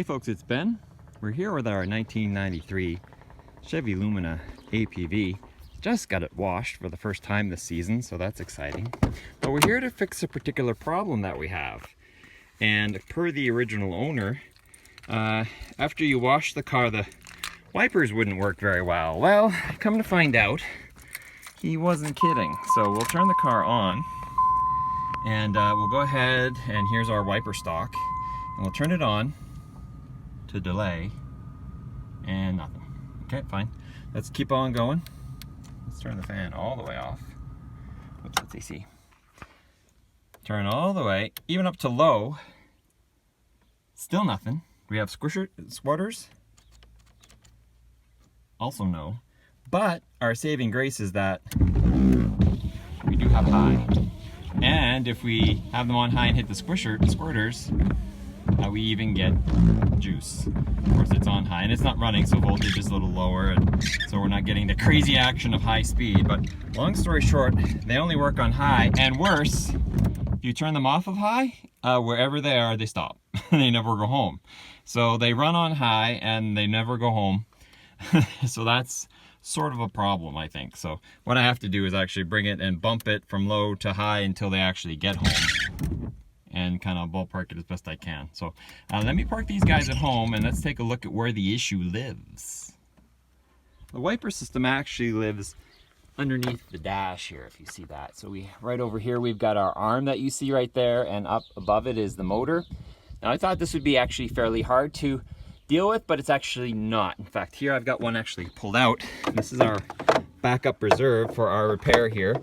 Hey folks, it's Ben. We're here with our 1993 Chevy Lumina APV. Just got it washed for the first time this season, so that's exciting. But we're here to fix a particular problem that we have. And per the original owner, after you wash the car, the wipers wouldn't work very well. Well, come to find out, he wasn't kidding. So we'll turn the car on, and we'll go ahead, and here's our wiper stock, and we'll turn it on to delay, and nothing. Okay, fine. Let's keep on going. Let's turn the fan all the way off. Oops, that's AC. Turn all the way, even up to low. Still nothing. We have squirters. Also no. But our saving grace is that we do have high. And if we have them on high and hit the squirters, we even get juice. Of course, it's on high and it's not running, so voltage is a little lower, and so we're not getting the crazy action of high speed. But long story short, they only work on high, and worse, if you turn them off of high, wherever they are, they stop. They never go home. So they run on high and they never go home. So that's sort of a problem, I think. So what I have to do is actually bring it and bump it from low to high until they actually get home, and kind of ballpark it as best I can. So let me park these guys at home and let's take a look at where the issue lives. The wiper system actually lives underneath the dash here, if you see that. So right over here we've got our arm that you see right there, and up above it is the motor. Now I thought this would be actually fairly hard to deal with, but it's actually not. In fact, here I've got one actually pulled out. This is our backup reserve for our repair here.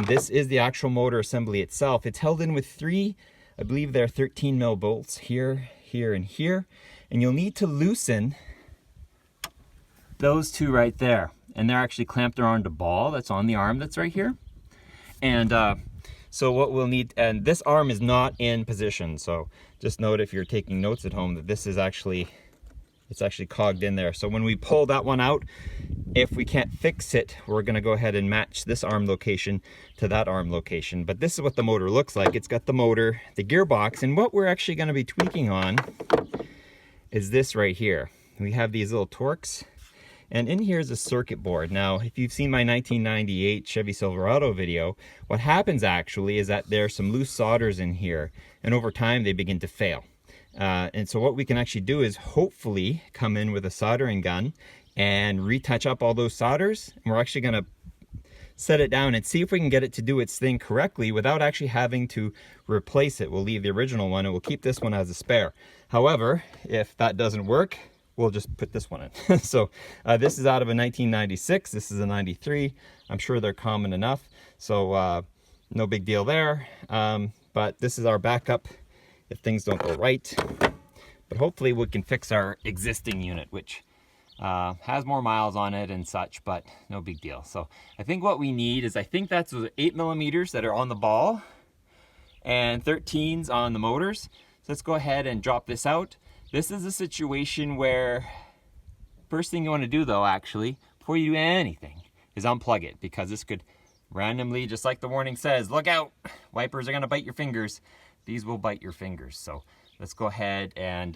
This is the actual motor assembly itself. It's held in with three, I believe they're 13 mil bolts here, here, and here. And you'll need to loosen those two right there. And they're actually clamped around a ball that's on the arm that's right here. And so what we'll need, and this arm is not in position. So just note, if you're taking notes at home, that this is actually, it's actually cogged in there. So when we pull that one out, if we can't fix it, we're gonna go ahead and match this arm location to that arm location. But this is what the motor looks like. It's got the motor, the gearbox, and what we're actually gonna be tweaking on is this right here. We have these little Torx, and in here is a circuit board. Now, if you've seen my 1998 Chevy Silverado video, what happens actually is that there's some loose solders in here, and over time they begin to fail. And so what we can actually do is hopefully come in with a soldering gun and retouch up all those solders, and we're actually going to set it down and see if we can get it to do its thing correctly without actually having to replace it. We'll leave the original one and we'll keep this one as a spare. However, if that doesn't work, we'll just put this one in. So this is out of a 1996. This is a 93. I'm sure they're common enough, so no big deal there. But this is our backup if things don't go right. But hopefully we can fix our existing unit, which has more miles on it and such, but no big deal. So I think what we need is, I think that's 8 millimeters that are on the ball and 13s on the motors. So let's go ahead and drop this out. This is a situation where first thing you want to do though, actually, before you do anything, is unplug it, because this could randomly, just like the warning says, look out, wipers are going to bite your fingers. These will bite your fingers. So let's go ahead and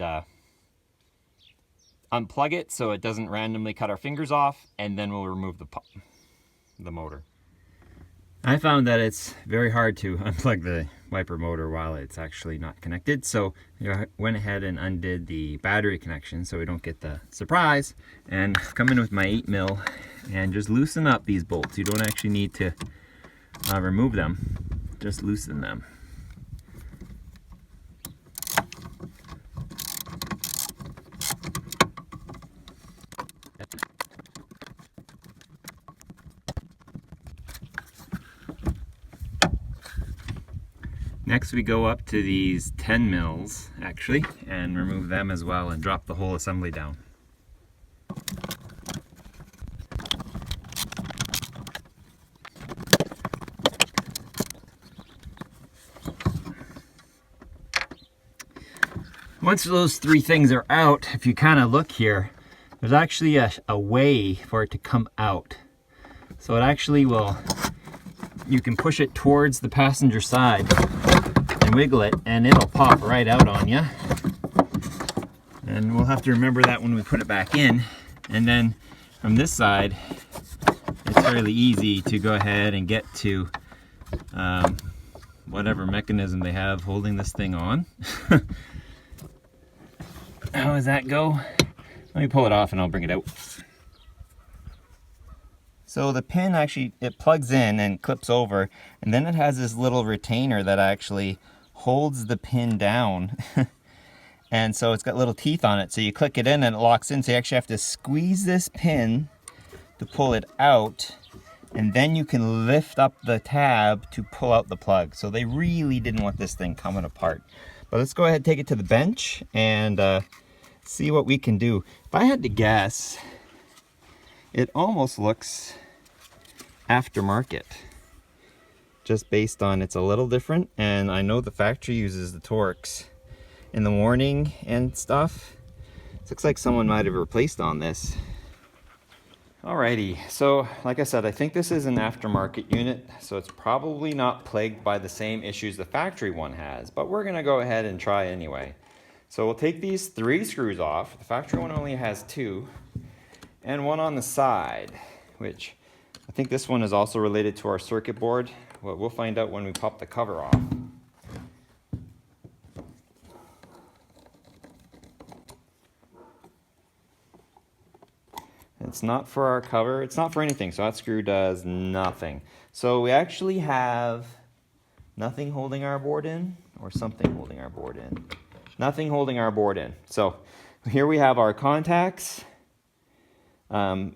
unplug it so it doesn't randomly cut our fingers off, and then we'll remove the motor. I found that it's very hard to unplug the wiper motor while it's actually not connected, so I went ahead and undid the battery connection so we don't get the surprise, and come in with my 8 mil and just loosen up these bolts. You don't actually need to remove them, just loosen them. Next we go up to these 10 mils actually, and remove them as well and drop the whole assembly down. Once those three things are out, if you kind of look here, there's actually a way for it to come out. So it actually will, you can push it towards the passenger side and wiggle it, and it'll pop right out on you. And we'll have to remember that when we put it back in. And then from this side, it's fairly easy to go ahead and get to whatever mechanism they have holding this thing on. How does that go? Let me pull it off and I'll bring it out. So the pin actually, it plugs in and clips over, and then it has this little retainer that actually holds the pin down. And so it's got little teeth on it, so you click it in and it locks in, so you actually have to squeeze this pin to pull it out, and then you can lift up the tab to pull out the plug. So they really didn't want this thing coming apart. But let's go ahead and take it to the bench and see what we can do. If I had to guess, it almost looks aftermarket, just based on it's a little different, and I know the factory uses the Torx in the morning and stuff. It looks like someone might have replaced on this. Alrighty, so like I said, I think this is an aftermarket unit, so it's probably not plagued by the same issues the factory one has, but we're gonna go ahead and try anyway. So we'll take these 3 screws off. The factory one only has 2, and one on the side, which I think this one is also related to our circuit board. Well, we'll find out when we pop the cover off. It's not for our cover, it's not for anything, so that screw does nothing. So we actually have nothing holding our board in, or something holding our board in. Nothing holding our board in. So here we have our contacts to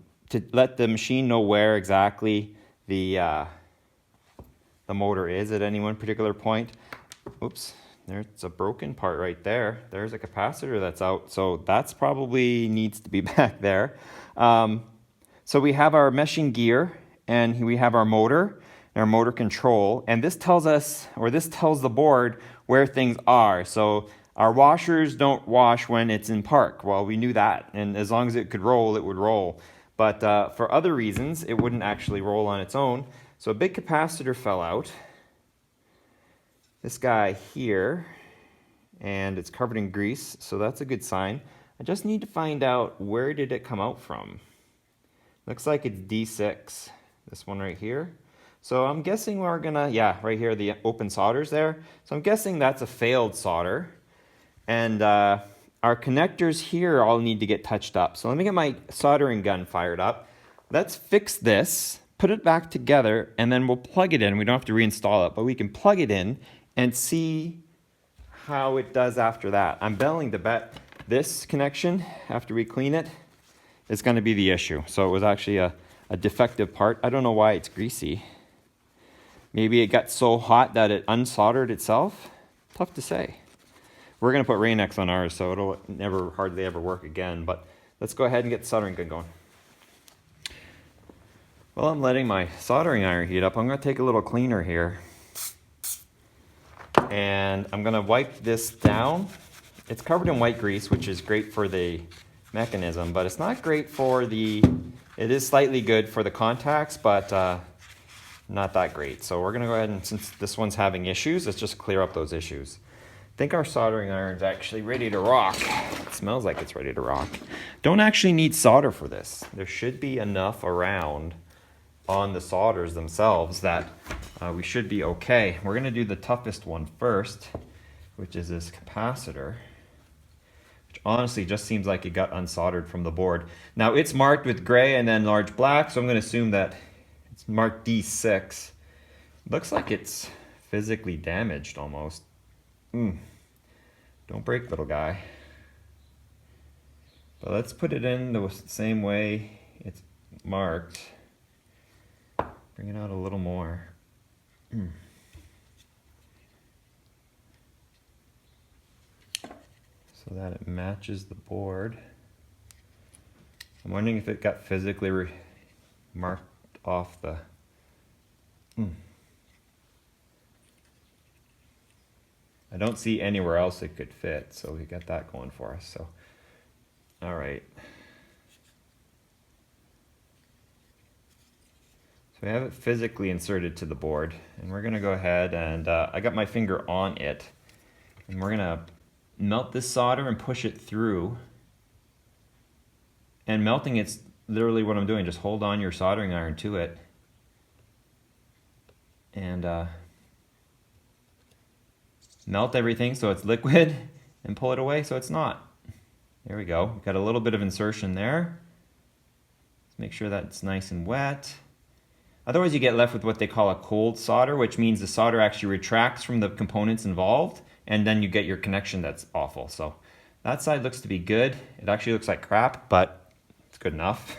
let the machine know where exactly the motor is at any one particular point. Oops. There's a broken part right there. There's a capacitor that's out, so that's probably needs to be back there. So we have our meshing gear, and we have our motor, and our motor control, and this tells us, or this tells the board where things are. So our washers don't wash when it's in park. Well, we knew that, and as long as it could roll, it would roll. But for other reasons, it wouldn't actually roll on its own. So a big capacitor fell out. This guy here, and it's covered in grease, so that's a good sign. I just need to find out, where did it come out from? Looks like it's D6, this one right here. So I'm guessing we're gonna, yeah, right here, the open solder's there. So I'm guessing that's a failed solder. And our connectors here all need to get touched up. So let me get my soldering gun fired up. Let's fix this, put it back together, and then we'll plug it in. We don't have to reinstall it, but we can plug it in and see how it does after that. I'm willing to bet this connection, after we clean it, is going to be the issue. So it was actually a defective part. I don't know why it's greasy. Maybe it got so hot that it unsoldered itself. Tough to say. We're going to put Rain-X on ours, so it'll never hardly ever work again. But let's go ahead and get the soldering gun going. Well, I'm letting my soldering iron heat up. I'm going to take a little cleaner here, and I'm going to wipe this down. It's covered in white grease, which is great for the mechanism, but it's not great for the, it is slightly good for the contacts, but not that great. So we're going to go ahead and, since this one's having issues, let's just clear up those issues. I think our soldering iron's actually ready to rock. It smells like it's ready to rock. Don't actually need solder for this. There should be enough around on the solders themselves that we should be okay. We're going to do the toughest one first, which is this capacitor, which honestly just seems like it got unsoldered from the board. Now it's marked with gray and then large black, so I'm going to assume that it's marked D6. Looks like it's physically damaged almost. Don't break, little guy. But let's put it in the same way it's marked. Bring it out a little more. So that it matches the board. I'm wondering if it got physically marked off the... I don't see anywhere else it could fit, so we got that going for us. So, all right. So we have it physically inserted to the board, and we're gonna go ahead and I got my finger on it, and we're gonna melt this solder and push it through. And melting it's literally what I'm doing. Just hold on your soldering iron to it. And melt everything so it's liquid and pull it away so it's not. There we go. Got a little bit of insertion there. Let's make sure that's nice and wet. Otherwise you get left with what they call a cold solder, which means the solder actually retracts from the components involved, and then you get your connection that's awful. So that side looks to be good. It actually looks like crap, but it's good enough.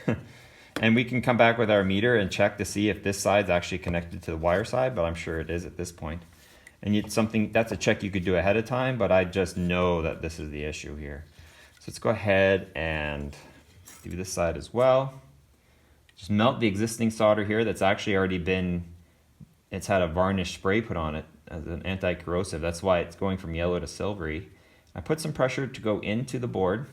And we can come back with our meter and check to see if this side's actually connected to the wire side, but I'm sure it is at this point. And it's something, that's a check you could do ahead of time, but I just know that this is the issue here. So let's go ahead and do this side as well. Just melt the existing solder here that's actually already been, it's had a varnish spray put on it as an anti-corrosive. That's why it's going from yellow to silvery. I put some pressure to go into the board.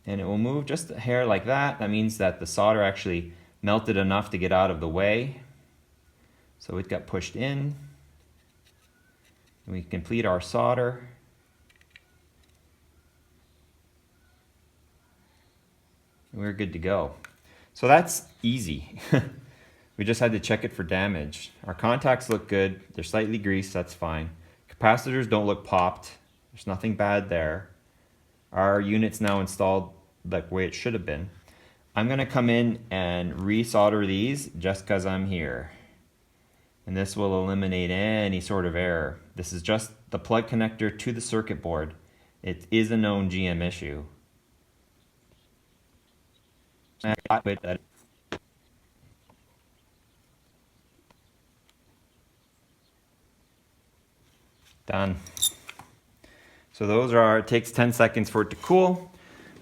And it will move just a hair like that. That means that the solder actually melted enough to get out of the way. So it got pushed in. And we complete our solder. And we're good to go. So that's easy. We just had to check it for damage. Our contacts look good. They're slightly greased, that's fine. Capacitors don't look popped. There's nothing bad there. Our unit's now installed like the way it should have been. I'm gonna come in and resolder these just because I'm here. And this will eliminate any sort of error. This is just the plug connector to the circuit board. It is a known GM issue. Done. So those are, it takes 10 seconds for it to cool.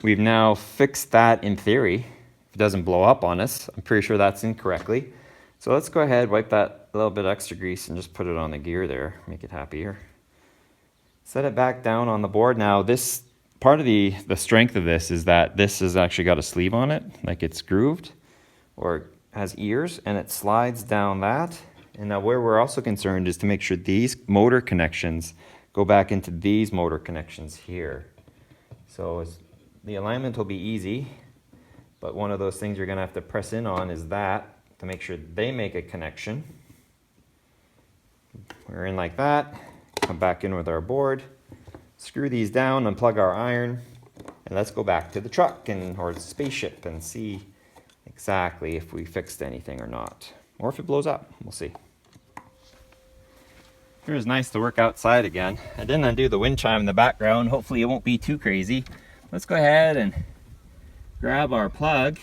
We've now fixed that in theory. If it doesn't blow up on us, I'm pretty sure that's incorrectly. So let's go ahead, wipe that little bit extra grease and just put it on the gear there, make it happier. Set it back down on the board. Now this, part of the strength of this is that this has actually got a sleeve on it, like it's grooved or has ears, and it slides down that. And now where we're also concerned is to make sure these motor connections go back into these motor connections here. So the alignment will be easy, but one of those things you're gonna have to press in on is that to make sure they make a connection. We're in like that, come back in with our board, screw these down, unplug our iron, and let's go back to the truck or the spaceship and see exactly if we fixed anything or not. Or if it blows up, we'll see. It was nice to work outside again. I didn't undo the wind chime in the background. Hopefully it won't be too crazy. Let's go ahead and grab our plug.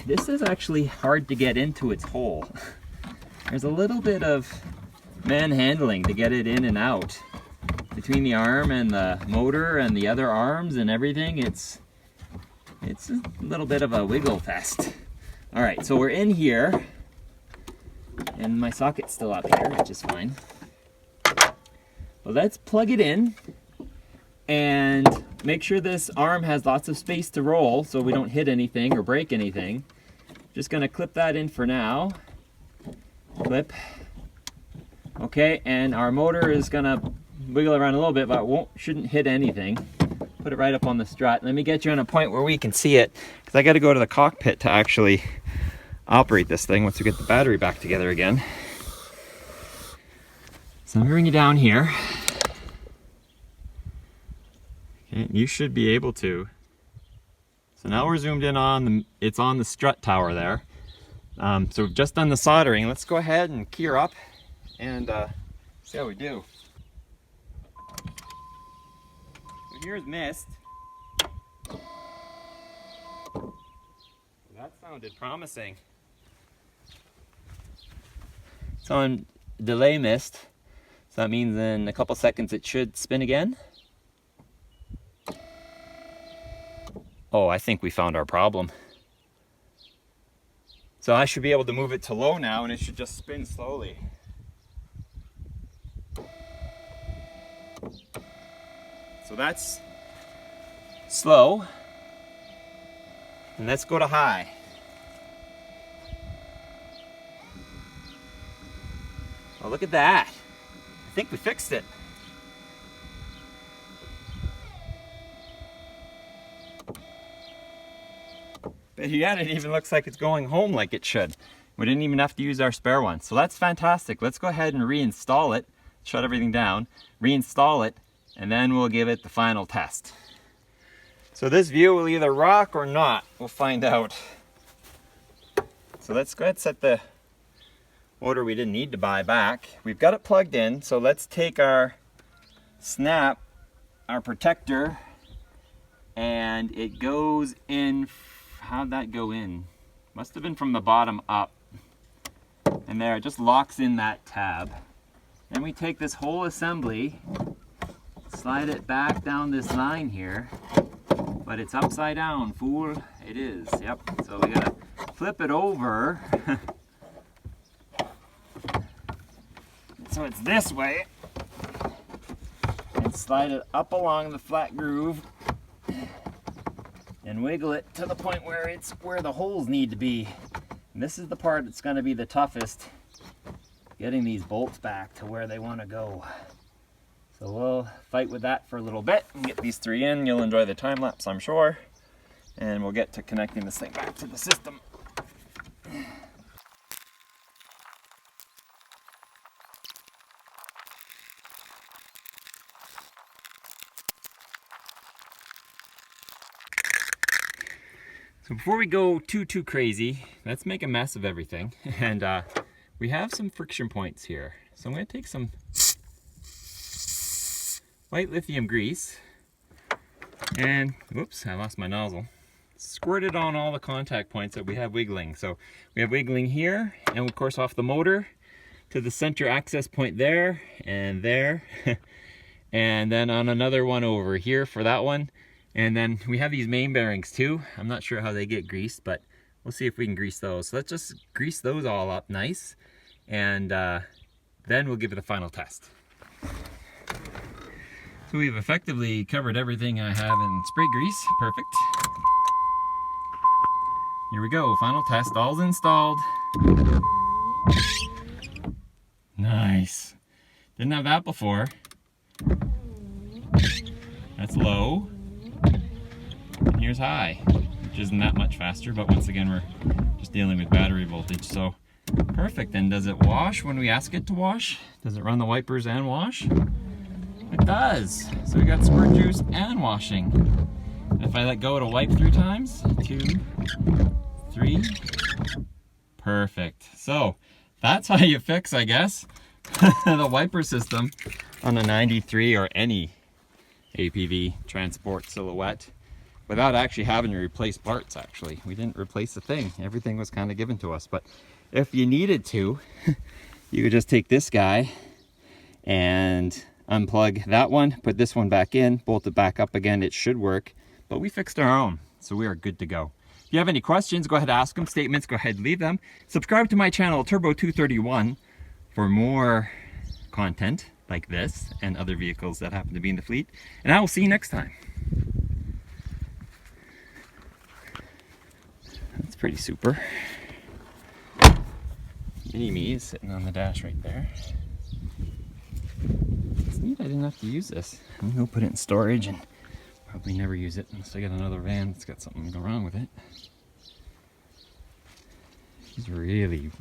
This is actually hard to get into its hole. There's a little bit of manhandling to get it in and out. Between the arm and the motor and the other arms and everything, it's a little bit of a wiggle fest. All right, so we're in here, and my socket's still up here, which is fine. Well, let's plug it in and make sure this arm has lots of space to roll so we don't hit anything or break anything. Just gonna clip that in for now. Clip. Okay, and our motor is gonna wiggle around a little bit, but shouldn't hit anything. Put it right up on the strut. Let me get you on a point where we can see it, because I got to go to the cockpit to actually operate this thing once we get the battery back together again. So I'm bringing you down here. Okay, you should be able to. So now we're zoomed in on it's on the strut tower there. So we've just done the soldering. Let's go ahead and key her up and see how we do. Here's mist. That sounded promising. It's on delay mist, so that means in a couple seconds it should spin again. Oh, I think we found our problem. So I should be able to move it to low now and it should just spin slowly. So that's slow, and let's go to high. Oh, look at that. I think we fixed it. But yet it even looks like it's going home like it should. We didn't even have to use our spare one. So that's fantastic. Let's go ahead and reinstall it. Shut everything down, reinstall it, and then we'll give it the final test. So this view will either rock or not. We'll find out. So let's go ahead and set the motor we didn't need to buy back. We've got it plugged in, so let's take our snap, our protector, and it goes in. How'd that go in? Must have been from the bottom up. And there, it just locks in that tab. Then we take this whole assembly, slide it back down this line here, but it's upside down, fool. It is, yep. So we gotta flip it over. So it's this way. And slide it up along the flat groove and wiggle it to the point where it's where the holes need to be. And this is the part that's gonna be the toughest, getting these bolts back to where they wanna go. So we'll fight with that for a little bit and get these three in. You'll enjoy the time lapse, I'm sure. And we'll get to connecting this thing back to the system. So before we go too crazy, let's make a mess of everything. And we have some friction points here. So I'm gonna take some white lithium grease and, whoops, I lost my nozzle. Squirt it on all the contact points that we have wiggling. So we have wiggling here, and of course off the motor to the center access point there and there. And then on another one over here for that one. And then we have these main bearings too. I'm not sure how they get greased, but we'll see if we can grease those. So let's just grease those all up nice, and then we'll give it a final test. So we've effectively covered everything I have in spray grease. Perfect. Here we go, final test, all's installed. Nice. Didn't have that before. That's low. And here's high, which isn't that much faster, but once again, we're just dealing with battery voltage. So perfect. And does it wash when we ask it to wash? Does it run the wipers and wash? It does. So we got squirt juice and washing. If I let go, it'll wipe 3 times. 2, 3. Perfect. So that's how you fix, I guess, the wiper system on a 93 or any APV Transport Silhouette without actually having to replace parts. Actually, we didn't replace a thing. Everything was kind of given to us. But if you needed to, you could just take this guy and unplug that one, put this one back in, bolt it back up again. It should work, but we fixed our own, so we are good to go. If you have any questions, go ahead and ask them. Statements, go ahead and leave them. Subscribe to my channel, Turbo231, for more content like this and other vehicles that happen to be in the fleet. And I will see you next time. That's pretty super. Mini-me is sitting on the dash right there. It's neat I didn't have to use this. I'm gonna go put it in storage and probably never use it unless I get another van that's got something wrong with it. It's really